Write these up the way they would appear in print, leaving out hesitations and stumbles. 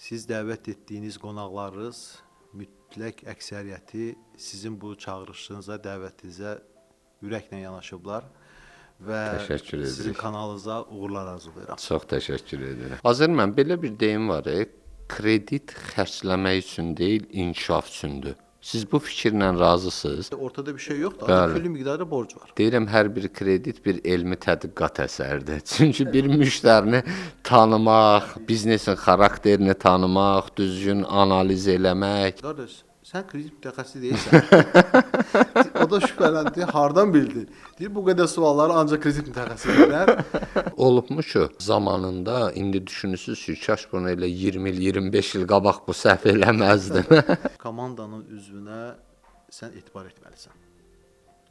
Siz dəvət etdiyiniz qonaqlarınız mütləq əksəriyyəti sizin bu çağırışınıza, dəvətinizə ürəklə yanaşıblar və Təşəkkür sizin edirik. kanalınıza uğurlar arzulayıram. Çox təşəkkür edirəm. Azər mən belə bir deyim var, kredit xərcləmək üçün deyil, inkişaf üçündür. Siz bu fikirlə razısınız? Ortada bir şey yoxdur, Bəli. amma külli miqdarda borc var. Deyirəm, hər bir kredit bir elmi tədqiqat əsəridir. Çünki bir müştərini tanımaq, biznesin xarakterini tanımaq, düzgün analiz eləmək. Qardaş, sən kredit mütəxəssisi deyilsən. O da şübhələndi, hardan bildi? Deyir, bu qədər sualları ancaq kredit mütəxəssisi verər. Olubmu ki, zamanında indi düşünürsünüz ki, kaş bunu elə 20 il, 25 il qabaq bu səhv eləməzdin. Komandanın üzvünə sən etibar etməlisən.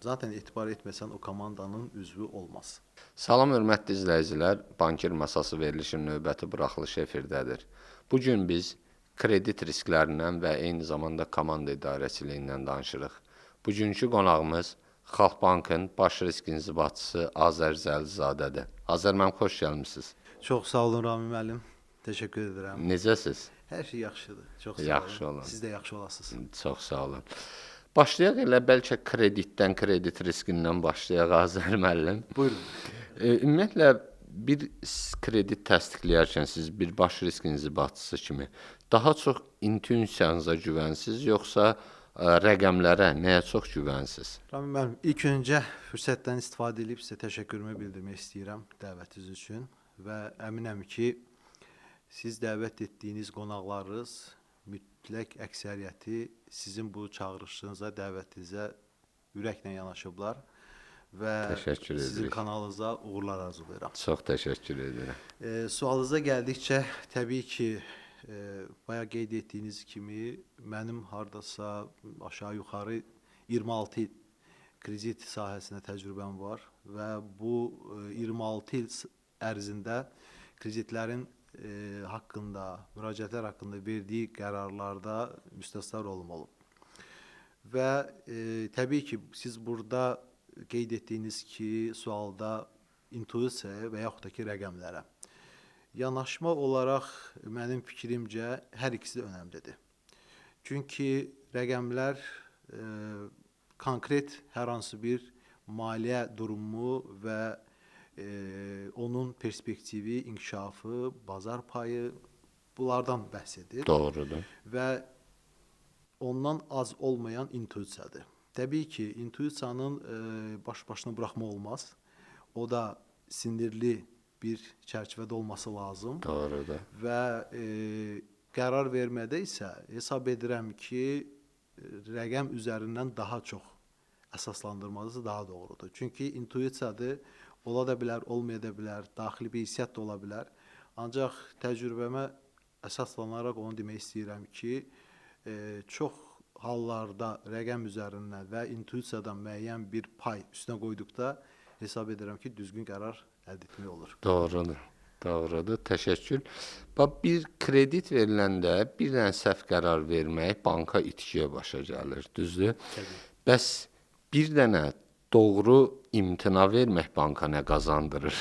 Zaten etibar etməsən o komandanın üzvü olmaz. Salam hörmətli izləyicilər, Bankir Masası verilişinin növbəti buraxılışı efirdədir. Bu gün biz kredit risklərindən və eyni zamanda komanda idarəçiliyindən danışırıq. Bugünkü qonağımız Xalq Bankın baş risk inzibatçısı Azər Zəlizadədir. Azər mənim xoş gəlmisiniz. Çox sağ olun Rami müəllim. Təşəkkür edirəm. Necəsiz? Hər şey yaxşıdır. Çox sağ Yaxşı olun. olun. Siz də yaxşı olasınız. Çox sağ olun. Başlayaq elə bəlkə kreditdən, kredit riskindən başlayaq Azər müəllim. Buyurun. Ümumiyyətlə bir kredit təsdiqləyərkən siz bir baş risk inzibatçısı kimi daha çox intuisiyanıza güvənsiniz, yoxsa rəqəmlərə, nəyə çox güvənsiniz? Rami müəllim, ilk öncə fürsətdən istifadə edib sizə təşəkkürümü bildirmək istəyirəm dəvətiniz üçün və əminəm ki, siz dəvət etdiyiniz qonaqlarınız mütləq əksəriyyəti sizin bu çağırışınıza, dəvətinizə ürəklə yanaşıblar və Təşəkkür sizin edirik. kanalınıza uğurlar arzulayıram. Çox təşəkkür edirəm. Sualınıza gəldikcə, təbii ki, bayaq qeyd etdiyiniz kimi, mənim hardasa aşağı yuxarı 26 il kredit sahəsində təcrübəm var və bu 26 il ərzində kreditlərin haqqında, müraciətlər haqqında verdiyi qərarlarda müstəsna rolum olub. Və təbii ki, siz burada qeyd etdiyiniz ki, sualda intuisiyaya və yaxud da ki, rəqəmlərə. Yanaşma olaraq mənim fikrimcə hər ikisi də önəmlidir. Çünki rəqəmlər konkret hər hansı bir maliyyə durumu və onun perspektivi, inkişafı, bazar payı bunlardan bəhs edir. Doğrudur. Və ondan az olmayan intuisiyadır. Təbii ki, intuisiyanın baş-başına buraxma olmaz. O da sinirli bir çərçivədə olması lazım. Doğrudur. Və qərar vermədə isə hesab edirəm ki, rəqəm üzərindən daha çox əsaslandırmanız daha doğrudur. Çünki intuisiyadır, ola da bilər, olmaya da bilər, daxili bir hissiyat da ola bilər. Ancaq təcrübəmə əsaslanaraq onu demək istəyirəm ki, çox hallarda rəqəm üzərindən və intuisiyadan müəyyən bir pay üstünə qoyduqda hesab edirəm ki, düzgün qərar əldə etmək olur. Doğrudur. Doğrudur. Təşəkkür. Bir kredit veriləndə bir dənə səhv qərar vermək banka itkiyə başa gəlir, düzdür? Təbii. Bəs bir dənə doğru imtina vermək banka nə qazandırır?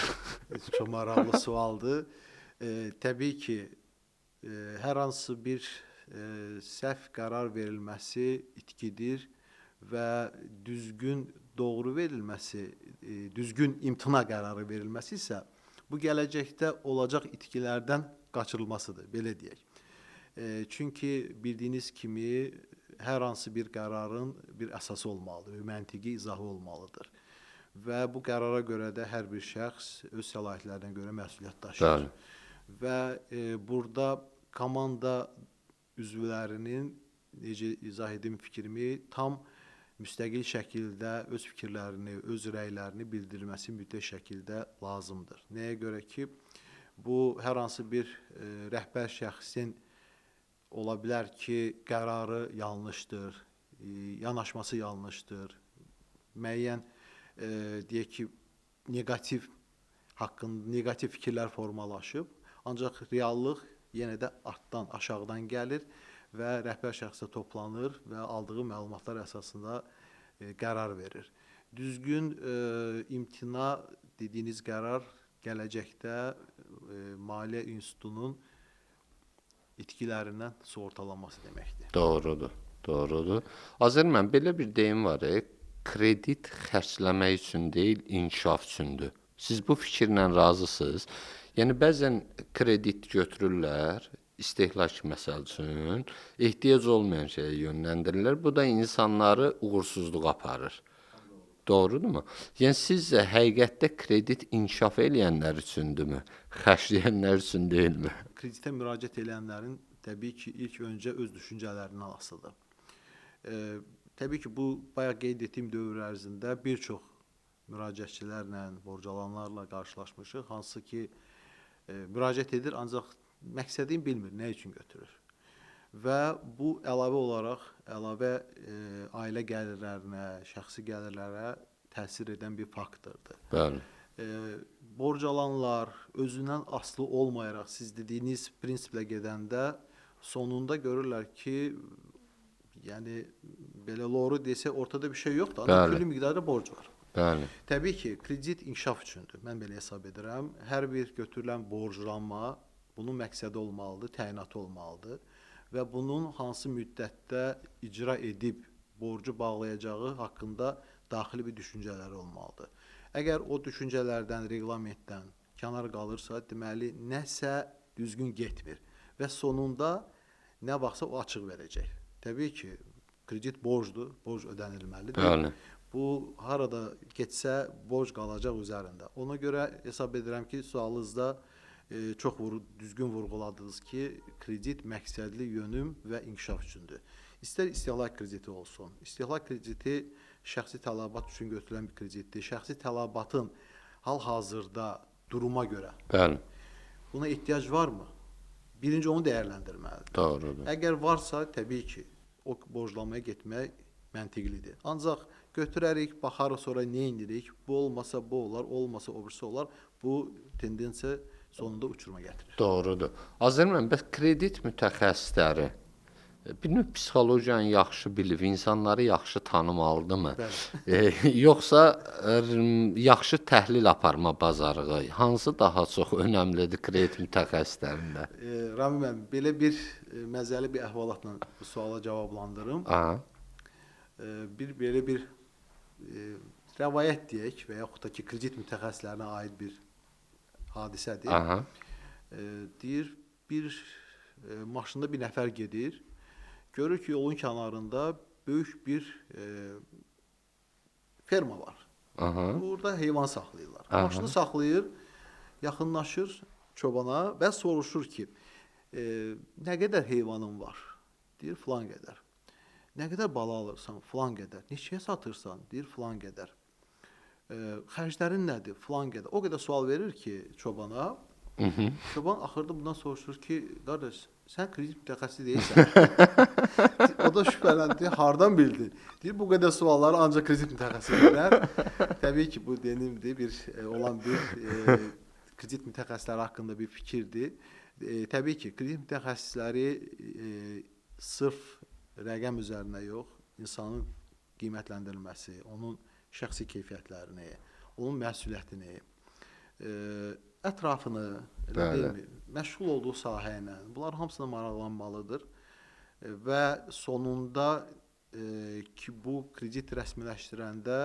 Çox maraqlı sualdır. Təbii ki, hər hansı bir səhv qərar verilməsi itkidir və düzgün, doğru verilməsi, düzgün imtina qərarı verilməsi isə bu gələcəkdə olacaq itkilərdən qaçırılmasıdır, belə deyək. Çünki bildiyiniz kimi hər hansı bir qərarın bir əsası olmalıdır, məntiqi izahı olmalıdır. Və bu qərara görə də hər bir şəxs öz səlahiyyətlərinə görə məsuliyyət daşıyır. Və burada komanda üzvlərinin, necə izah edim fikrimi, tam müstəqil şəkildə öz fikirlərini, öz rəylərini bildirməsi mütləq şəkildə lazımdır. Nəyə görə ki, bu hər hansı bir rəhbər şəxsin ola bilər ki, qərarı yanlışdır, yanaşması yanlışdır, müəyyən deyək ki, negativ fikirlər formalaşıb, ancaq reallıq yenə də altdan, aşağıdan gəlir və rəhbər şəxsə toplanır və aldığı məlumatlar əsasında qərar verir. Düzgün imtina dediyiniz qərar gələcəkdə Maliyyə İnstitutunun itkilərindən sığortalanması deməkdir. Doğrudur, doğrudur. Azər mən belə bir deyim var, kredit xərcləmək üçün deyil, inkişaf üçündür. Siz bu fikirlə razısınız? Yəni bəzən kredit götürürlər, istehlak məsəl üçün, ehtiyac olmayan şeyə yönləndirirlər. Bu da insanları uğursuzluğa aparır. Doğrudurmu? Yəni sizcə həqiqətdə kredit inkişaf eləyənlər üçündürmü? Xərcləyənlər üçün deyilmi? Kreditə müraciət edənlərin təbii ki, ilk öncə öz düşüncələrindən asılıdır. Təbii ki, bu bayaq qeyd etdiyim dövr ərzində bir çox müraciətçilərlə, borcalanlarla qarşılaşmışıq, hansı ki, müraciət edir, ancaq məqsədini bilmir, nə üçün götürür. Və bu əlavə olaraq, ailə gəlirlərinə, şəxsi gəlirlərə təsir edən bir faktordur. Bəli. Borcalanlar özündən asılı olmayaraq siz dediyiniz prinsiplə gedəndə sonunda görürlər ki, yəni belə doğru desək ortada bir şey yoxdur, ancaq külli miqdarda borc var. Bəli. Təbii ki, kredit inkişaf üçündür. Mən belə hesab edirəm. Hər bir götürülən borclanma bunun məqsədi olmalıdır, təyinatı olmalıdır və bunun hansı müddətdə icra edib borcu bağlayacağı haqqında daxili bir düşüncələri olmalıdır. Əgər o düşüncələrdən, reqlamentdən kənar qalırsa, deməli nəsə düzgün getmir və sonunda nə vaxtsa o açıq verəcək. Təbii ki, kredit borcdur, borc ödənilməlidir. Bəli. Bu harada getsə borc qalacaq üzərində. Ona görə hesab edirəm ki, sualınızda çox düzgün vurğuladınız ki, kredit məqsədli yönüm və inkişaf üçündür. İstər istehlak krediti olsun. İstehlak krediti şəxsi tələbat üçün götürülən bir kreditdir. Şəxsi tələbatın hal-hazırda duruma görə buna ehtiyac varmı? Birinci onu dəyərləndirməlidir. Doğrudur. Əgər varsa, təbii ki, o borclamaya getmək məntiqlidir. Ancaq götürərik, baxarıq sonra nə edirik? Bu olmasa bu olar, olmasa o birisi olar. Bu tendensiya sonunda uçuruma gətirir. Doğrudur. Azərbaycan bəs kredit mütəxəssisləri bir növ psixologiyanı yaxşı bilib, insanları yaxşı tanımalıdırmı? Yoxsa yaxşı təhlil aparma bacarığı hansı daha çox önəmlidir kredit mütəxəssislərində? Rami müəllim, belə bir məzəli bir əhvalatla bu suala cavablandırım. Belə bir rəvayət deyək və yaxud da ki, kredit mütəxəssislərinə aid bir hadisədir. Deyir, bir maşında bir nəfər gedir, görür ki, yolun kənarında böyük bir ferma var. Burada heyvan saxlayırlar. Maşını saxlayır, yaxınlaşır çobana və soruşur ki, nə qədər heyvanın var? Deyir, filan qədər. Nə qədər bala alırsan? Filan qədər. Neçəyə satırsan? Deyir, filan qədər. Xərclərin nədir? Filan qədər. O qədər sual verir ki, çobana. Çoban axırda bundan soruşur ki, qardaş, sən kredit mütəxəssisi deyilsən. O da şübhələndi, hardan bildin? Deyir, bu qədər sualları ancaq kredit mütəxəssisi bilər. Təbii ki, bu denimdir, olan bir kredit mütəxəssisləri haqqında bir fikirdir. Təbii ki, kredit mütəxəssisləri sırf rəqəm üzərinə yox, insanın qiymətləndirilməsi, onun şəxsi keyfiyyətlərini, onun məsuliyyətini, ətrafını, məşğul olduğu sahə ilə, bunlar hamısına maraqlanmalıdır və sonunda ki, bu kredit rəsmiləşdirəndə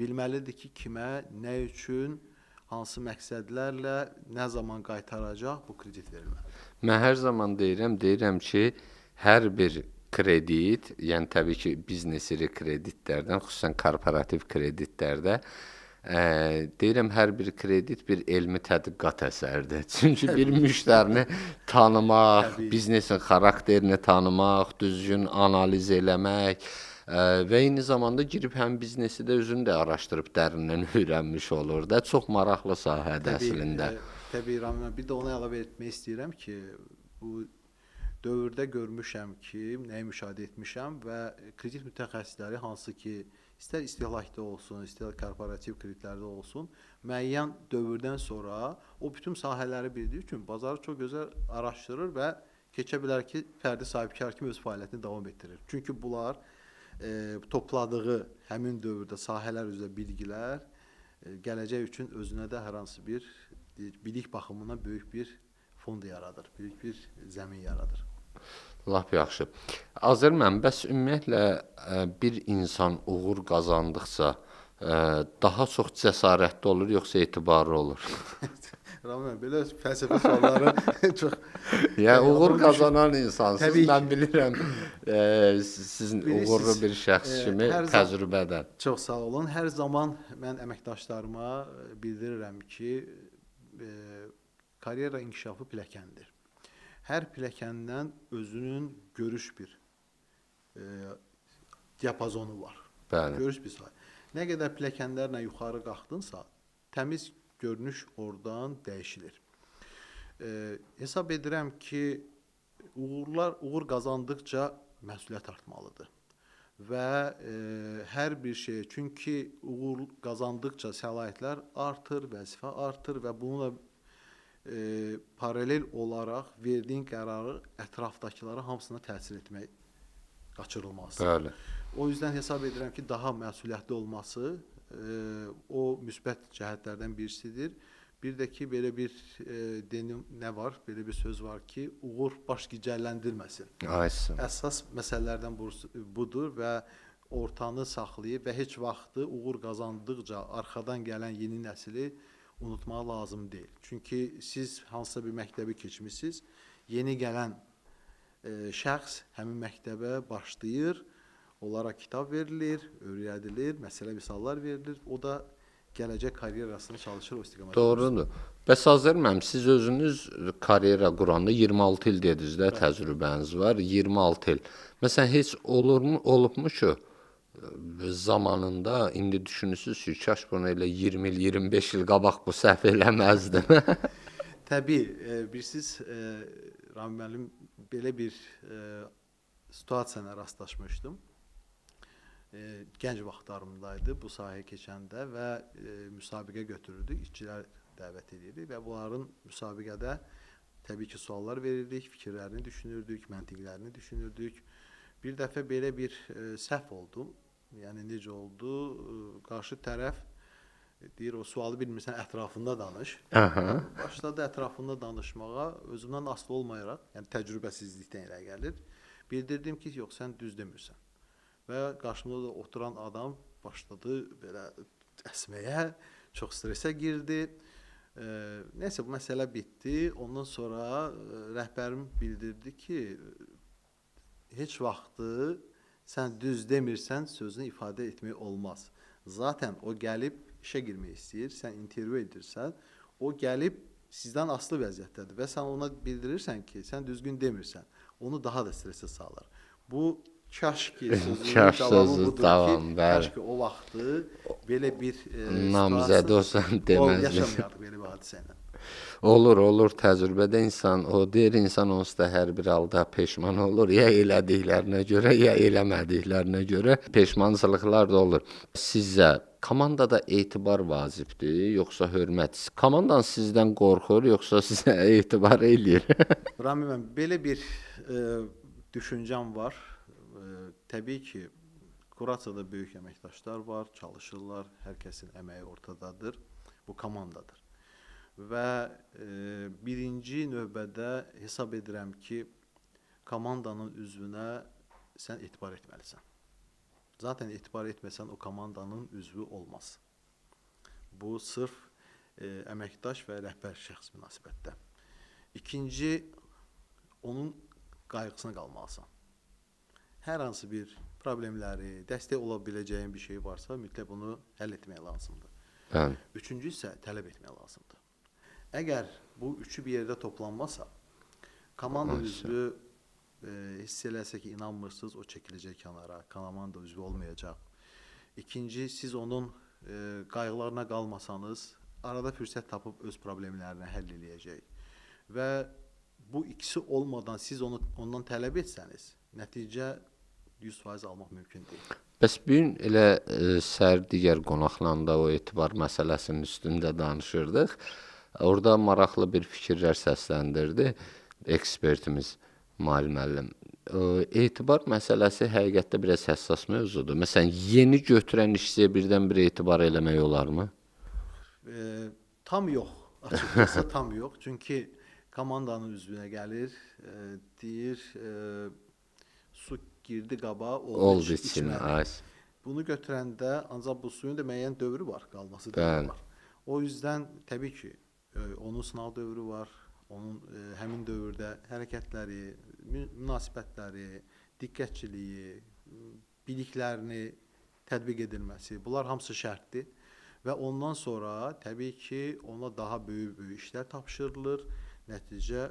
bilməlidir ki, kimə, nə üçün, hansı məqsədlərlə, nə zaman qaytaracaq bu kredit verilməlidir. Mən hər zaman deyirəm ki, hər bir kredit, yəni təbii ki, biznesiri kreditlərdən, xüsusən korporativ kreditlərdə deyirəm, hər bir kredit bir elmi tədqiqat əsəridir. Çünki bir müştərini tanımaq, biznesin xarakterini tanımaq, düzgün analiz eləmək və eyni zamanda girib həm biznesi də özünü də araşdırıb dərindən öyrənmiş olur da. Çox maraqlı sahədir əslində. Təbii, Rami, bir də ona əlavə etmək istəyirəm ki, bu dövrdə görmüşəm ki, nəyi müşahidə etmişəm və kredit mütəxəssisləri hansı ki, istər istehlakda olsun, istər korporativ kreditlərdə olsun, müəyyən dövrdən sonra o bütün sahələri bildiyi üçün bazarı çox gözəl araşdırır və keçə bilər ki, fərdi sahibkar kimi öz fəaliyyətini davam etdirir. Çünki bunlar topladığı həmin dövrdə sahələr üzrə bilgilər gələcək üçün özünə də hər hansı bir bilik baxımından böyük bir fond yaradır, böyük bir zəmin yaradır. Lap yaxşı. Azər müəllim, bəs ümumiyyətlə bir insan uğur qazandıqca daha çox cəsarətli olur, yoxsa etibarlı olur? Ramon, belə fəlsəfi sualları çox Yəni uğur adam qazanan insansınız. Təbii ki. Mən bilirəm sizin Bilirsiniz, uğurlu bir şəxs kimi hər təcrübədən. Çox sağ olun. Hər zaman mən əməkdaşlarıma bildirirəm ki, karyera inkişafı pilləkəndir. Hər pilləkəndən özünün görüş bir diapazonu var. Bəli. Görüş bir sahə. Nə qədər pilləkənlərlə yuxarı qalxdınsa, təmiz görünüş oradan dəyişilir. Hesab edirəm ki, uğur qazandıqca məsuliyyət artmalıdır. Və hər bir şey, çünki uğur qazandıqca səlahiyyətlər artır, vəzifə artır və bununla paralel olaraq verdiyin qərarı ətrafdakılara hamısına təsir etmək qaçırılmazdır. Bəli. O yüzden hesab edirəm ki, daha məsuliyyətli olması o müsbət cəhətlərdən birisidir. Bir də ki, belə bir nə var, belə bir söz var ki, uğur baş gicəlləndirməsin. Aysin. Əsas məsələlərdən budur və ortanı saxlayıb və heç vaxtı uğur qazandıqca arxadan gələn yeni nesili unutmaq lazım deyil. Çünki siz hansısa bir məktəbi keçmişsiniz, yeni gələn şəxs həmin məktəbə başlayır, onlara kitab verilir, öyrədilir, məsələ misallar verilir. O da gələcək karyerasını çalışır o istiqamətdə. Doğrudur. Bəs Azər müəllim, siz özünüz karyera quranda 26 il dediniz də, təcrübəniz var, 26 il. Məsələn, heç olubmu ki, zamanında indi düşünürsünüz ki, kaş bunu elə 20 il, 25 il qabaq bu səhv eləməzdim. Təbii, bilirsiniz, Rami müəllim, belə bir situasiyaya rastlaşmışdım. Gənc vaxtlarımdaydı bu sahəyə keçəndə və müsabiqə götürürdük, işçilər dəvət edirdik və bunların müsabiqədə təbii ki, suallar verirdik, fikirlərini düşünürdük, məntiqlərini düşünürdük. Bir dəfə belə bir səhv oldu. Yəni necə oldu? Qarşı tərəf deyir, o sualı bilmirsən, ətrafında danış. Aha. Başladı ətrafında danışmağa, özümdən asılı olmayaraq, yəni təcrübəsizlikdən elə gəlir. Bildirdim ki, yox, sən düz demirsən. Və qarşımda da oturan adam başladı belə əsməyə, çox stresə girdi. Nəysə, bu məsələ bitdi. Ondan sonra rəhbərim bildirdi ki, heç vaxtı sən düz demirsən, sözünü ifadə etmək olmaz. Zaten o gəlib işə girmək istəyir, sən intervyu edirsən, o gəlib sizdən asılı vəziyyətdədir və sən ona bildirirsən ki, sən düzgün demirsən, onu daha da stresə salır. Bu kaş ki sözünün cavabı budur ki, kaş ki o vaxtı belə bir namizəd olsan deməzdi. Yaşamayardıq belə bir hadisə ilə. Olur təcrübədə insan, o deyir insan onsuz da hər bir halda peşman olur. Ya elədiklərinə görə, ya eləmədiklərinə görə peşmançılıqlar da olur. Sizcə komandada etibar vacibdir, yoxsa hörmət? Komandan sizdən qorxur, yoxsa sizə etibar eləyir? Rami müəllim, belə bir düşüncəm var. Təbii ki, Kurasada böyük əməkdaşlar var, çalışırlar, hər kəsin əməyi ortadadır. Bu komandadır. Və birinci növbədə hesab edirəm ki, komandanın üzvünə sən etibar etməlisən. Zaten etibar etməsən o komandanın üzvü olmaz. Bu sırf əməkdaş və rəhbər şəxs münasibətdə. İkinci, onun qayğısına qalmalısan. Hər hansı bir problemləri, dəstək ola biləcəyin bir şey varsa, mütləq bunu həll etmək lazımdır. Bəli. Üçüncü isə tələb etmək lazımdır. Əgər bu üçü bir yerdə toplanmasa, komanda üzvü hiss eləsə ki, inanmırsınız, o çəkiləcək kənara, komanda üzvü olmayacaq. İkinci, siz onun qayğılarına qalmasanız, arada fürsət tapıb öz problemlərini həll eləyəcək. Və bu ikisi olmadan siz ondan tələb etsəniz, nəticə 100% almaq mümkün deyil. Bəs bir gün elə səhər digər qonaqlarında o etibar məsələsinin üstündə danışırdıq. Orada maraqlı bir fikirlər səsləndirdi ekspertimiz Mahir müəllim. Etibar məsələsi həqiqətdə biraz həssas mövzudur. Məsələn, yeni götürən işçiyə birdən-birə etibar eləmək olarmı? Tam yox. Açıkçası tam yox. Çünki komandanın üzvünə gəlir, deyir, su girdi qaba, Oldu oldu için. içməli. Bunu götürəndə ancaq bu suyun da müəyyən dövrü var, qalması dövrü var. O yüzden təbii ki, onun sınaq dövrü var, onun həmin dövrdə hərəkətləri, münasibətləri, diqqətçiliyi, biliklərini tətbiq edilməsi, bunlar hamısı şərtdir. Və ondan sonra təbii ki, ona daha böyük işlər tapşırılır, nəticə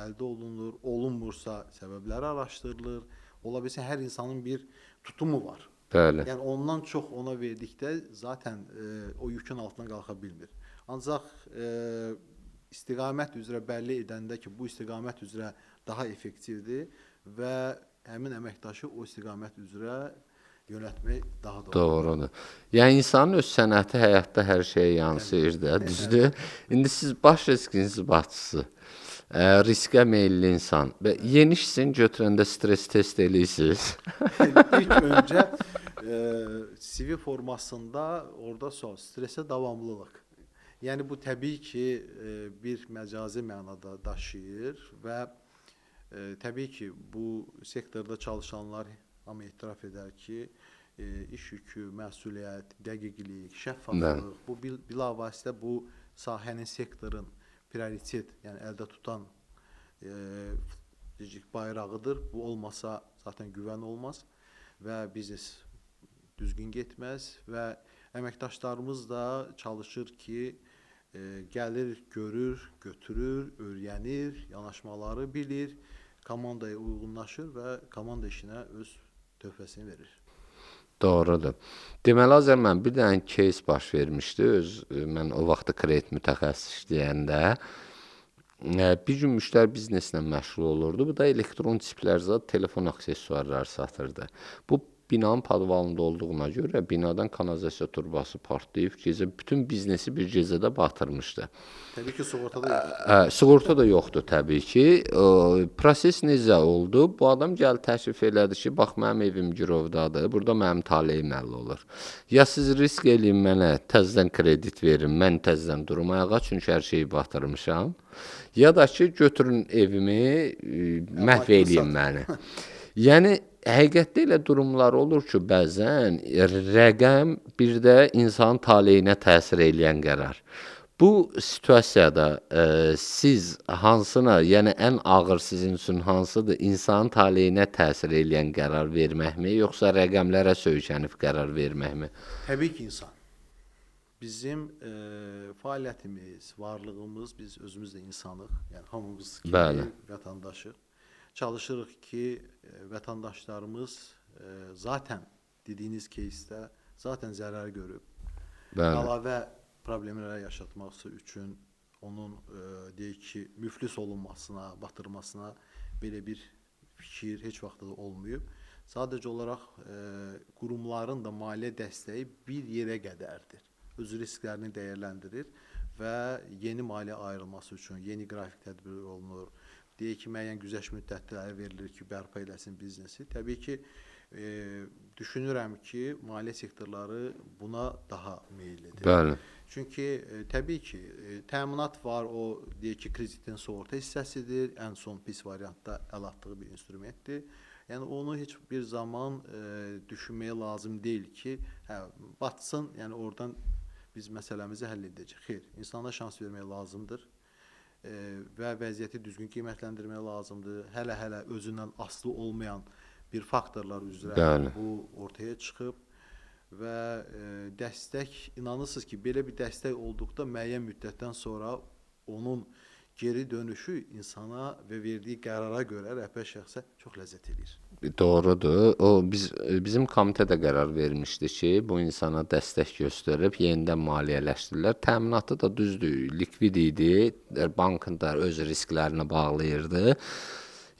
əldə olunur, olunmursa səbəbləri araşdırılır. Ola bilsin, hər insanın bir tutumu var. Bəli. Yəni ondan çox ona verdikdə zaten o yükün altına qalxa bilmir. Ancaq istiqamət üzrə bəlli edəndə ki, bu istiqamət üzrə daha effektivdir və həmin əməkdaşı o istiqamət üzrə yönətmək daha doğrudur. Yəni insanın öz sənəti həyatda hər şeyə yansıyır da, düzdür? İndi siz baş risk inzibatçısı, riskə meyilli insan və yeni işini götürəndə stres test eləyirsiniz. İlk öncə CV formasında orada stresə davamlılıq. Yəni bu təbii ki, bir məcazi mənada daşıyır və təbii ki, bu sektorda çalışanlar amma etiraf edər ki, iş yükü, məsuliyyət, dəqiqlik, şəffaflıq, bu bilavasitə bu sahənin, sektorun prioritet, yəni əldə tutan bayrağıdır. Bu olmasa zaten güvən olmaz və biznes düzgün getməz və əməkdaşlarımız da çalışır ki, gəlir, görür, götürür, öyrənir, yanaşmaları bilir, komandaya uyğunlaşır və komanda işinə öz töhfəsini verir. Doğrudur. Deməli, Azər, mən bir dənə case baş vermişdi. Mən o vaxtda kredit mütəxəssis işləyəndə bir gün müştəri bizneslə məşğul olurdu. Bu da elektron çiplər, telefon aksesuarları satırdı. Bu binanın podvalında olduğuna görə binadan kanalizasiya turbası partlayıb, bütün biznesi bir gecədə batırmışdı. Təbii ki, sığorta da yoxdur. Sığorta da yoxdur təbii ki. Proses necə oldu? Bu adam gəldi təklif elədi ki, bax mənim evim girovdadır, burada mənim taleyim həll olur. Ya siz risk eləyin mənə, təzədən kredit verin, mən təzədən durum ayağa, çünki hər şeyi batırmışam. Ya da ki, götürün evimi, məhv eləyin məni. Yəni, həqiqətdə elə durumlar olur ki, bəzən rəqəm bir də insanın taleyinə təsir eləyən qərar. Bu situasiyada siz hansına, yəni ən ağır sizin üçün hansıdır? İnsanın taleyinə təsir eləyən qərar verməkmi, yoxsa rəqəmlərə söykənib qərar verməkmi? Təbii ki, insan. Bizim fəaliyyətimiz, varlığımız, biz özümüz də insanıq, yəni hamımız kimi vətəndaşıq. Çalışırıq ki, vətəndaşlarımız zaten dediyiniz кейsdə zaten zərər görüb. Əlavə problemlərə yaşatması üçün onun deyək ki, müflis olunmasına, batırmasına belə bir fikir heç vaxt da olmayıb. Sadəcə olaraq qurumların da maliyyə dəstəyi bir yerə qədərdir. Öz risklərini dəyərləndirir və yeni maliyyə ayrılması üçün yeni qrafik tədbir olunur. Deyək ki, müəyyən güzəşt müddətləri verilir ki, bərpa eləsin biznesi. Təbii ki, düşünürəm ki, maliyyə sektorları buna daha meyillidir. Bəli. Çünki təbii ki, təminat var, o deyək ki, kreditin sığorta hissəsidir, ən son pis variantda əl atdığı bir instrumentdir. Yəni onu heç bir zaman düşünməyə lazım deyil ki, batsın, yəni oradan biz məsələmizi həll edəcək. Xeyr, insana şans vermək lazımdır və vəziyyəti düzgün qiymətləndirmək lazımdır. Hələ özündən asılı olmayan bir faktorlar üzrə bu ortaya çıxıb və dəstək, inanırsınız ki, belə bir dəstək olduqda müəyyən müddətdən sonra onun geri dönüşü insana və verdiyi qərara görə rəhbər şəxsə çox ləzzət edir. Doğrudur. Bizim komitə də qərar vermişdi ki, bu insana dəstək göstərib yenidən maliyyələşdirirlər. Təminatı da düzdür, likvid idi, bankın da öz risklərini bağlayırdı.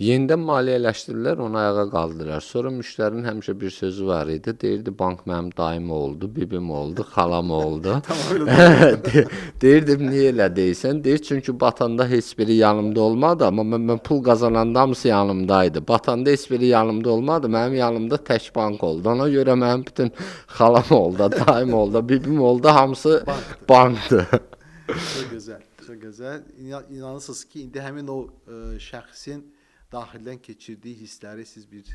Yenidən maliyyələşdirirlər, onu ayağa qaldırırlar. Sonra müştərinin həmişə bir sözü var idi. Deyirdi, bank mənim daim oldu, bibim oldu, xalam oldu. Deyirdim, niyə elə deyirsən? Deyir, çünki batanda heç biri yanımda olmadı, amma mən pul qazananda hamısı yanımdaydı. Batanda heç biri yanımda olmadı, mənim yanımda tək bank oldu. Ona görə mənim bütün xalam oldu, daim oldu, bibim oldu, hamısı bankdır. Çok güzel. Çox gözəl. İnanırsınız ki, indi həmin o şəxsin daxildən keçirdiyi hissləri siz bir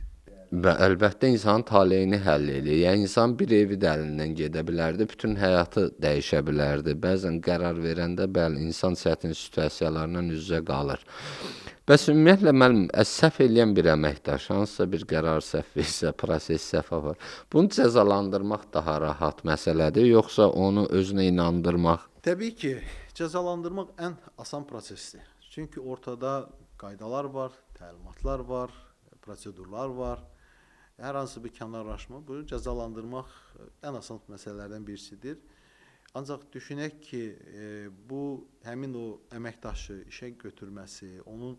Və əlbəttə insanın taleyini həll eləyir. Yəni insan bir evi də əlindən gedə bilərdi, bütün həyatı dəyişə bilərdi. Bəzən qərar verəndə bəli insan çətin situasiyalarla üz-üzə qalır. Bəs ümumiyyətlə müəllim, səhv eləyən bir əməkdaş hansısa bir qərar səhv etsə, proses səhv var. Bunu cəzalandırmaq daha rahat məsələdir, yoxsa onu özünə inandırmaq? Təbii ki, cəzalandırmaq ən asan prosesdir. Çünki ortada qaydalar var, təlimatlar var, prosedurlar var. Hər hansı bir kənarlaşma, bu cəzalandırmaq ən asan məsələlərdən birisidir. Ancaq düşünək ki, bu həmin o əməkdaşı işə götürməsi, onun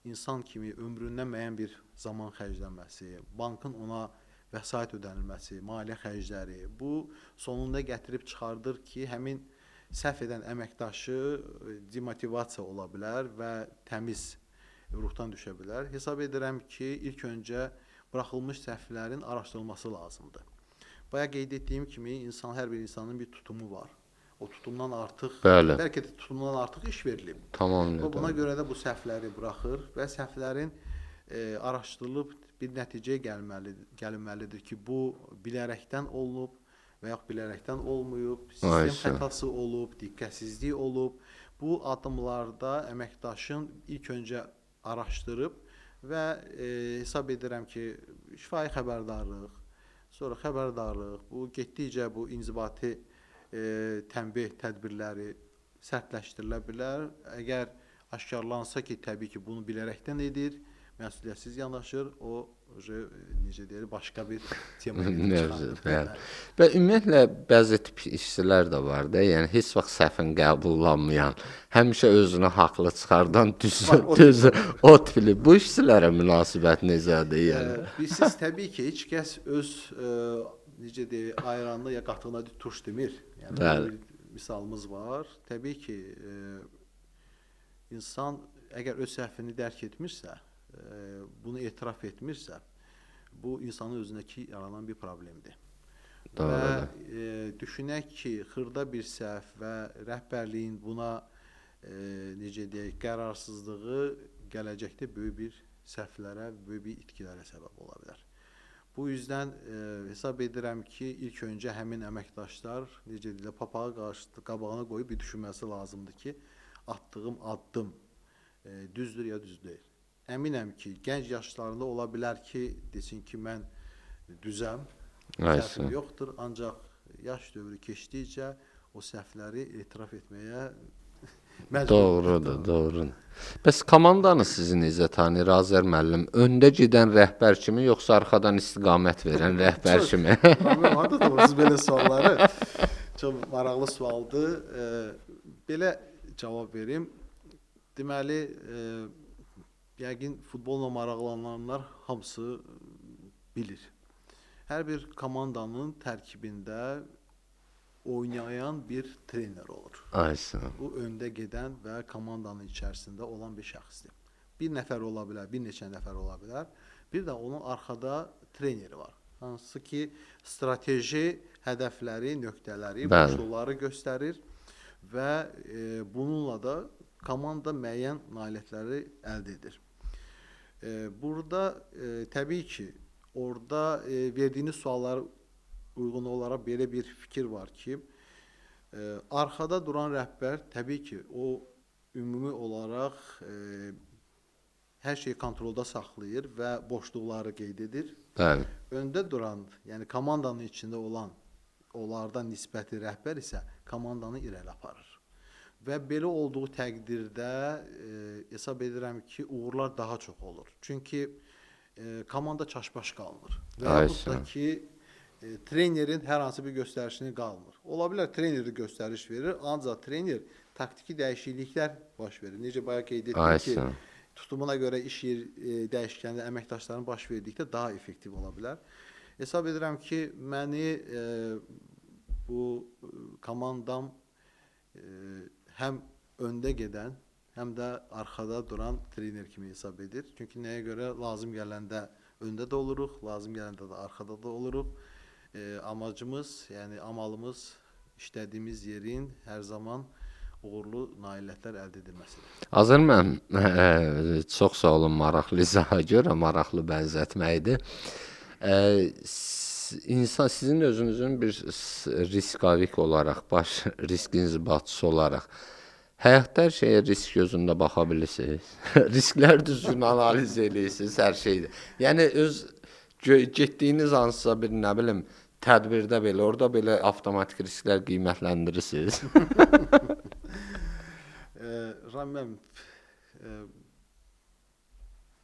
insan kimi ömründən müəyyən bir zaman xərclənməsi, bankın ona vəsait ödənilməsi, maliyyə xərcləri, bu sonunda gətirib çıxardır ki, həmin səhv edən əməkdaşı demotivasiya ola bilər və təmiz ruhdan düşə bilər. Hesab edirəm ki, ilk öncə buraxılmış səhvlərin araşdırılması lazımdır. Bayaq qeyd etdiyim kimi, hər bir insanın bir tutumu var. O tutumdan artıq, bəlkə də tutumdan artıq iş verilib. Tamamilə. Buna görə də bu səhvləri buraxır və səhvlərin araşdırılıb bir nəticəyə gəlinməlidir ki, bu bilərəkdən olunub və yaxud bilərəkdən olmayıb, sistem xətası olub, diqqətsizlik olub. Bu adımlarda əməkdaşın ilk öncə araşdırıb və hesab edirəm ki, şifahi xəbərdarlıq, sonra xəbərdarlıq, bu getdikcə bu inzibati tənbih tədbirləri sərtləşdirilə bilər. Əgər aşkarlansa ki, təbii ki, bunu bilərəkdən edir, məsuliyyətsiz yanaşır, o necə deyir, başqa bir temaya çıxardır. Və ümumiyyətlə bəzi tip işçilər də var da, yəni heç vaxt səhvin qəbullanmayan, həmişə özünü haqlı çıxardan düz o tipli. Bu işçilərə münasibət necədir? Yəni Siz təbii ki, heç kəs öz necə deyir, ayranını ya qatığına turş demir. Yəni bir misalımız var. Təbii ki, insan əgər öz səhvini dərk etmirsə, bunu etiraf etmirsə, bu insanın özündəki yaranan bir problemdir. Və düşünək ki, xırda bir səhv və rəhbərliyin buna necə deyək, qərarsızlığı gələcəkdə böyük bir səhvlərə, böyük bir itkilərə səbəb ola bilər. Bu yüzden hesab edirəm ki, ilk öncə həmin əməkdaşlar necə deyirlər, papağı qabağına qoyub bir düşünməsi lazımdır ki, atdığım addım düzdür ya düz deyil. Əminəm ki, gənc yaşlarında ola bilər ki, desin ki, mən düzəm, səhvim yoxdur, ancaq yaş dövrü keçdikcə o səhvləri etiraf etməyə Doğrudur, doğrudur. Bəs komandanı sizi necə tanıyır Azər müəllim? Öndə gedən rəhbər kimi, yoxsa arxadan istiqamət verən rəhbər kimi? Harada doğrusu belə sualları çox maraqlı sualdır. Belə cavab verim. Deməli, yəqin futbolla maraqlananlar hamısı bilir. Hər bir komandanın tərkibində oynayan bir trener olur. Bu öndə gedən və komandanın içərisində olan bir şəxsdir. Bir nəfər ola bilər, bir neçə nəfər ola bilər. Bir də onun arxada treneri var. Hansı ki, strateji hədəfləri, nöqtələri, boşluqları göstərir və bununla da komanda müəyyən nailiyyətləri əldə edir. Burada təbii ki, orada verdiyiniz suallara uyğun olaraq belə bir fikir var ki, arxada duran rəhbər təbii ki, o ümumi olaraq hər şeyi kontrolda saxlayır və boşluqları qeyd edir. Öndə duran, yəni komandanın içində olan, onlardan nisbəti rəhbər isə komandanı irəli aparır. Və belə olduğu təqdirdə hesab edirəm ki, uğurlar daha çox olur. Çünki komanda çaşbaş qalmır. Və yaxud da ki, trenerin hər hansı bir göstərişini qalmır. Ola bilər trener göstəriş verir, ancaq trener taktiki dəyişikliklər baş verir. Necə bayaq qeyd etdim ki, tutumuna görə iş yer dəyişkənində əməkdaşların baş verdikdə daha effektiv ola bilər. Hesab edirəm ki, məni bu komandam həm öndə gedən, həm də arxada duran trener kimi hesab edir. Çünki nəyə görə lazım gələndə öndə də oluruq, lazım gələndə də arxada da oluruq. Amacımız, yəni amalımız işlədiyimiz yerin hər zaman uğurlu nailiyyətlər əldə edilməsidir. Azər müəllim, çox sağ olun, maraqlı izaha görə, maraqlı bənzətmə idi. İnsan sizin özünüzün bir riskavik olaraq, baş risk inzibatçısı olaraq həyatda hər şeyə risk gözündə baxa bilirsiniz. Risklər düzgün analiz edirsiniz, hər şeydə. Yəni öz getdiyiniz hansısa bir nə bilim tədbirdə belə, orada belə avtomatik risklər qiymətləndirirsiniz. Rəməm,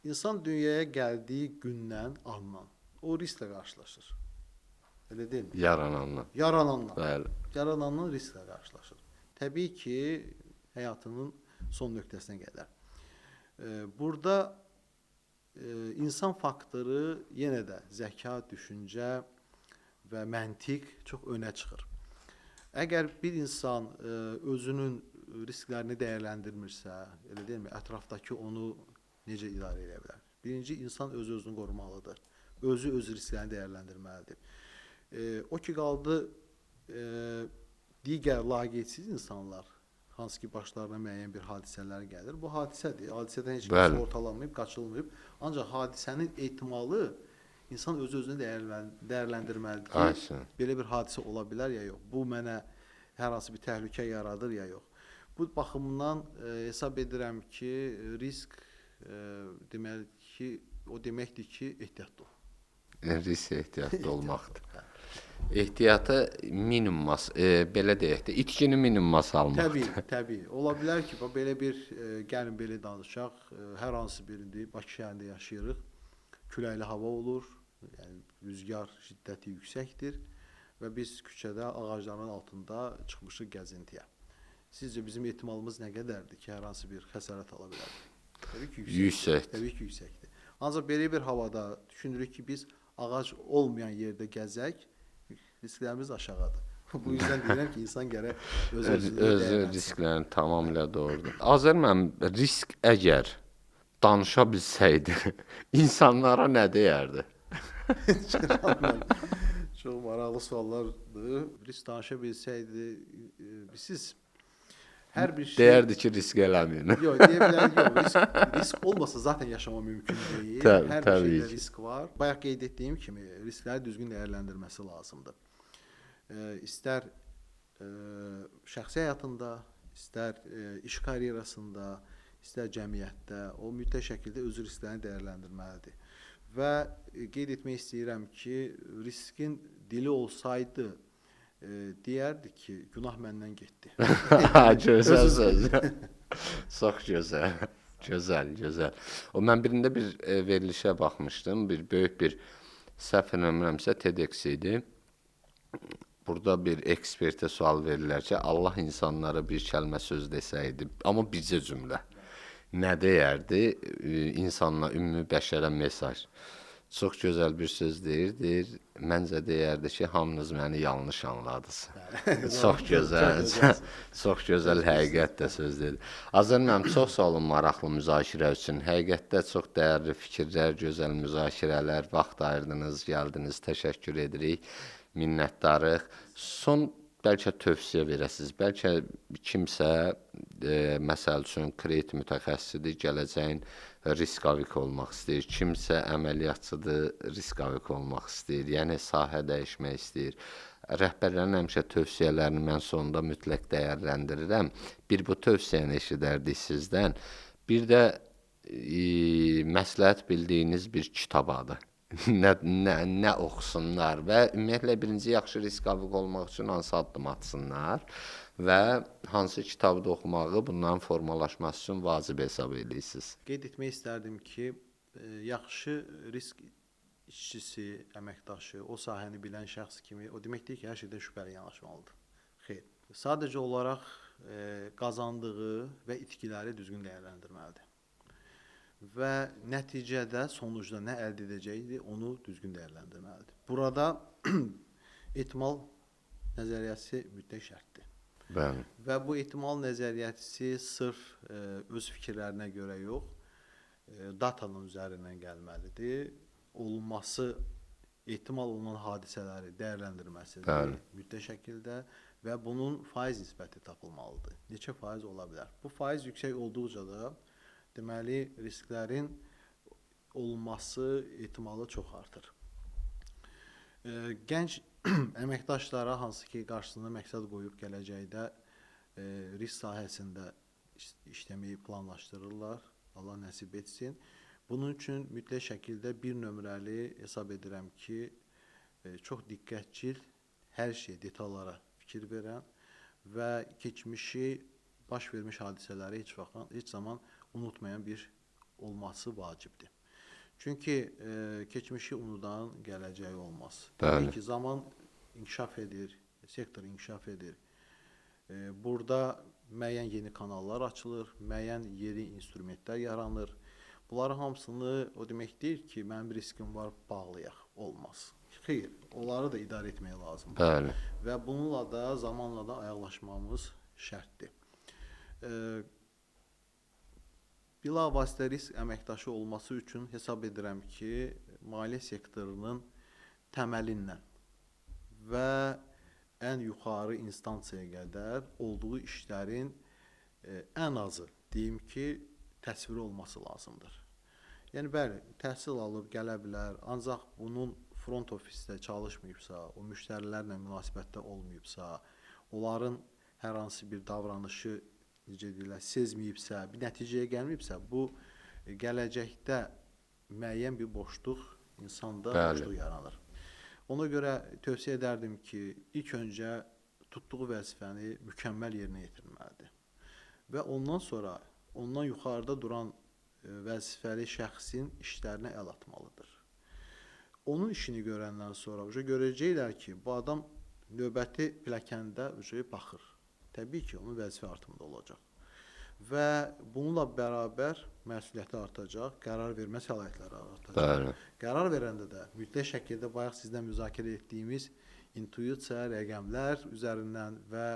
insan dünyaya gəldiyi gündən, andan o risklə qarşılaşır. Elə deyilmi? Yaranandan. Yaranandan. Bəli. Yaranandan risklə qarşılaşır. Təbii ki, həyatının son nöqtəsinə qədər. Burada insan faktoru yenə də zəka, düşüncə və məntiq çox önə çıxır. Əgər bir insan özünün risklərini dəyərləndirmirsə, elə deyilmi, ətrafdakı onu necə idarə edə bilər? Birinci, insan özünü qorumalıdır. Özü öz risklərini dəyərləndirməlidir. O ki qaldı digər laqeydsiz insanlar, hansı ki başlarına müəyyən bir hadisələr gəlir. Bu hadisədir. Hadisədən heç kim ortalanmayıb, qaçılmayıb. Ancaq hadisənin ehtimalı insan özünü dəyərləndirməlidir ki, belə bir hadisə ola bilər ya yox. Bu mənə hər hansı bir təhlükə yaradır ya yox. Bu baxımdan hesab edirəm ki, risk o deməkdir ki, ehtiyatlı ol. Risk ehtiyatlı olmaqdır. Ehtiyatı minimuma, belə deyək də, itkini minimuma salmaqdır. Təbii. Ola bilər ki, belə bir, gəlin belə danışaq, hər hansı birində Bakı şəhərində yaşayırıq, küləkli hava olur, yəni rüzgar şiddəti yüksəkdir və biz küçədə ağacların altında çıxmışıq gəzintiyə. Sizcə bizim ehtimalımız nə qədərdir ki, hər hansı bir xəsarət ala bilərdik? Təbii ki, yüksəkdir. Təbii ki, yüksəkdir. Ancaq belə bir havada düşünürük ki, biz ağac olmayan yerdə gəzək, risklərimiz aşağıdır. Bu yüzden deyirəm ki, insan gərək öz risklərini tamamilə doğrudur. Azər müəllim, risk əgər danışa bilsəydi, insanlara nə deyərdi? Çox maraqlı suallardır. Risk danışa bilsəydi, siz hər bir şey... Deyərdi ki, risk eləməyin. Yox, deyə bilərik, yox. Risk olmasa zaten yaşama mümkün deyil. Hər bir şeydə risk var. Bayaq qeyd etdiyim kimi, riskləri düzgün dəyərləndirməsi lazımdır. İstər şəxsi həyatında, istər iş karyerasında, istər cəmiyyətdə o mütləq şəkildə öz risklərini dəyərləndirməlidir. Və qeyd etmək istəyirəm ki, riskin dili olsaydı, deyərdi ki, günah məndən getdi. Gözəl söz. Çox gözəl. Gözəl. O mən birində bir verilişə baxmışdım. Bir böyük bir səhv eləmirəmsə TEDx idi. Burada bir ekspertə sual verirlər ki, Allah insanlara bir kəlmə söz desəydi, amma bircə cümlə nə deyərdi? İnsanla ümumi bəşərə mesaj. Çox gözəl bir söz deyir. Məncə deyərdi ki, hamınız məni yanlış anladınız. Çox gözəl. Çox gözəl həqiqətdə söz dedi. Azər müəllim, çox sağ olun maraqlı müzakirə üçün. Həqiqətdə çox dəyərli fikirlər, gözəl müzakirələr, vaxt ayırdınız, gəldiniz. Təşəkkür edirik. Minnətdarıq. Son bəlkə tövsiyə verəsiniz. Bəlkə kimsə məsəl üçün kredit mütəxəssisidir, gələcəyin riskavik olmaq istəyir. Kimsə əməliyyatçıdır, riskavik olmaq istəyir. Yəni sahə dəyişmək istəyir. Rəhbərlərin həmişə tövsiyələrini mən sonunda mütləq dəyərləndirirəm. Bir bu tövsiyəni eşidərdik sizdən. Bir də məsləhət bildiyiniz bir kitab adı. Nə oxusunlar və ümumiyyətlə birinci yaxşı riskavik olmaq üçün hansı addım atsınlar və hansı kitabda oxumağı bunların formalaşması üçün vacib hesab edirsiniz? Qeyd etmək istərdim ki, yaxşı risk işçisi, əməkdaşı, o sahəni bilən şəxs kimi o demək deyil ki, hər şeydən şübhəli yanaşmalıdır. Xeyr. Sadəcə olaraq qazandığı və itkiləri düzgün dəyərləndirməlidir. Və nəticədə, sonucda nə əldə edəcəkdir, onu düzgün dəyərləndirməlidir. Burada ehtimal nəzəriyyəsi mütləq şərtdir. Bəli. Və bu ehtimal nəzəriyyəsi sırf öz fikirlərinə görə yox, datanın üzərindən gəlməlidir. Olunması, ehtimal olunan hadisələri dəyərləndirməsidir mütləq şəkildə və bunun faiz nisbəti tapılmalıdır. Neçə faiz ola bilər? Bu faiz yüksək olduqca da deməli risklərin olması ehtimalı çox artır. Gənc əməkdaşlara hansı ki qarşısına məqsəd qoyub gələcəkdə risk sahəsində işləməyi planlaşdırırlar. Allah nəsib etsin. Bunun üçün mütləq şəkildə bir nömrəli hesab edirəm ki, çox diqqətcil, hər şey detallara fikir verən və keçmişi baş vermiş hadisələri heç zaman unutmayan bir olması vacibdir. Çünki keçmişi unudan gələcəyi olmaz. Təbii ki, zaman inkişaf edir, sektor inkişaf edir. Burada müəyyən yeni kanallar açılır, müəyyən yeni instrumentlər yaranır. Bunların hamısını o demək deyil ki, mənim riskim var, bağlayaq. Olmaz. Xeyr, onları da idarə etmək lazımdır. Bəli. Və bununla da zamanla da ayaqlaşmamız şərtdir. Bilavasitə risk əməkdaşı olması üçün hesab edirəm ki, maliyyə sektorunun təməlindən və ən yuxarı instansiyaya qədər olduğu işlərin ən azı deyim ki, təsviri olması lazımdır. Yəni bəli, təhsil alıb gələ bilər, ancaq bunun front ofisdə çalışmayıbsa, o müştərilərlə münasibətdə olmayıbsa, onların hər hansı bir davranışı necə deyirlər, sezməyibsə, bir nəticəyə gəlməyibsə, bu gələcəkdə müəyyən bir boşluq insanda boşluq yaranır. Ona görə tövsiyə edərdim ki, ilk öncə tutduğu vəzifəni mükəmməl yerinə yetirməlidir. Və ondan sonra ondan yuxarıda duran vəzifəli şəxsin işlərinə əl atmalıdır. Onun işini görəndən sonra görəcəklər ki, bu adam növbəti pilləkəndə baxır. Təbii ki, onun vəzifə artımında olacaq. Və bununla bərabər məsuliyyəti artacaq, qərar vermə səlahiyyətləri artacaq. Bəli. Qərar verəndə də mütləq şəkildə bayaq sizdən müzakirə etdiyimiz intuisiya, rəqəmlər üzərindən və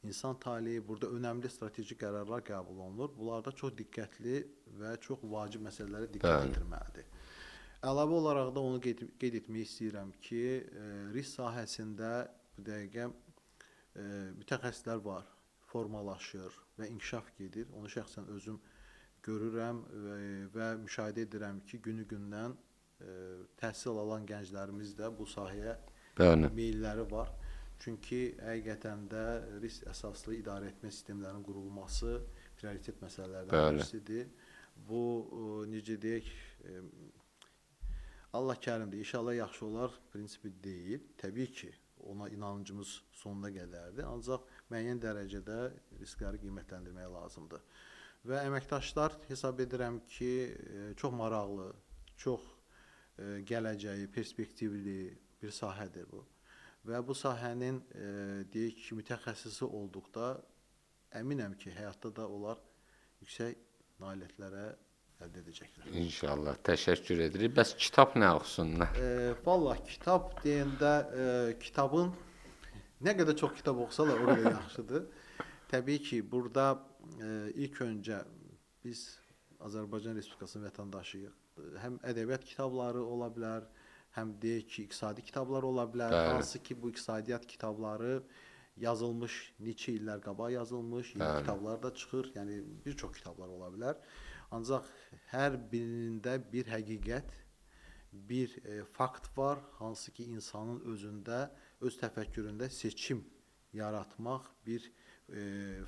insan taleyi burada önəmli strateji qərarlar qəbul olunur. Bunlarda çox diqqətli və çox vacib məsələlərə diqqət yetirməlidir. Əlavə olaraq da onu qeyd etmək istəyirəm ki, risk sahəsində bu dəqiqə mütəxəssislər var, formalaşır və inkişaf gedir. Onu şəxsən özüm görürəm və müşahidə edirəm ki, günü-gündən təhsil alan gənclərimiz də bu sahəyə meylləri var. Çünki həqiqətən də risk əsaslı idarə etmə sistemlərinin qurulması prioritet məsələlərdən birisidir. Bu, necə deyək, Allah kərimdir, inşallah yaxşı olar prinsipi deyil. Təbii ki, ona inancımız sonuna qədərdir. Ancaq müəyyən dərəcədə riskləri qiymətləndirmək lazımdır. Və əməkdaşlar hesab edirəm ki, çox maraqlı, çox gələcəyi, perspektivli bir sahədir bu. Və bu sahənin deyək ki, mütəxəssisi olduqda əminəm ki, həyatda da onlar yüksək nailiyyətlərə əldə edəcəklər. İnşallah. Təşəkkür edirik. Bəs kitab nə oxusunlar? Vallahi kitab deyəndə kitabın nə qədər çox kitab oxusalar o qədər yaxşıdır. Təbii ki, burada ilk öncə biz Azərbaycan Respublikasının vətəndaşıyıq. Həm ədəbiyyat kitabları ola bilər, həm deyək ki, iqtisadi kitablar ola bilər. Hansı ki, bu iqtisadiyyat kitabları yazılmış, neçə illər qabaq yazılmış, yeni kitablar da çıxır. Yəni, bir çox kitablar ola bilər. Ancaq hər birində bir həqiqət, bir fakt var, hansı ki, insanın özündə, öz təfəkküründə seçim yaratmaq bir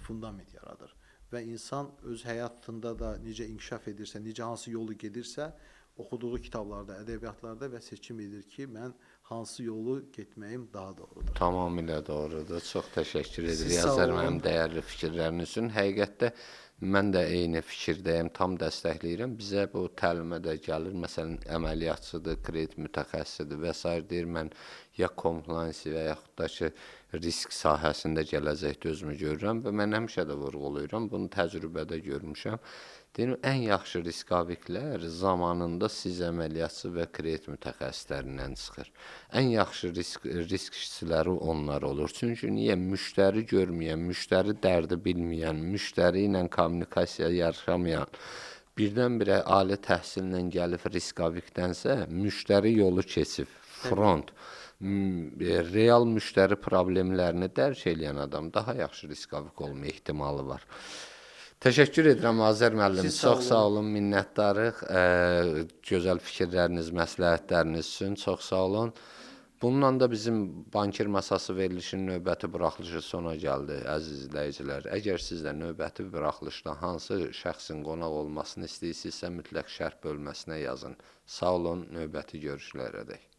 fundament yaradır. Və insan öz həyatında da necə inkişaf edirsə, necə hansı yolu gedirsə, oxuduğu kitablarda, ədəbiyyatlarda və seçim edir ki, mən hansı yolu getməyim daha doğrudur. Tamamilə doğrudur. Çox təşəkkür edirik Azər mənim dəyərli fikirlərin üçün. Həqiqətdə mən də eyni fikirdəyim, tam dəstəkləyirəm. Bizə bu təlimə də gəlir, məsələn, əməliyyatçıdır, kredit mütəxəssisidir və s. deyir, mən ya compliance və yaxud da ki, risk sahəsində gələcəkdə özümü görürəm və mən həmişə də vurğulayıram, bunu təcrübədə görmüşəm. Deyirəm, ən yaxşı risk obyektlər zamanında siz əməliyyatçı və kredit mütəxəssislərindən çıxır. Ən yaxşı risk işçiləri onlar olur. Çünki niyə? Müştəri görməyən, müştəri dərdi bilməyən, müştəri ilə kommunikasiya yaşamayan birdən-birə ali təhsillə gəlib riskavikdənsə, müştəri yolu keçib, front, real müştəri problemlərini dərk eləyən adam daha yaxşı riskavik olma ehtimalı var. Təşəkkür edirəm Azər müəllim. Çox sağ olun, minnətdarıq. Gözəl fikirləriniz, məsləhətləriniz üçün çox sağ olun. Bununla da bizim bankir masası verilişinin növbəti buraxılışı sona gəldi, əziz izləyicilər. Əgər siz də növbəti buraxılışda hansı şəxsin qonaq olmasını istəyirsinizsə, mütləq şərh bölməsinə yazın. Sağ olun, növbəti görüşlərədək.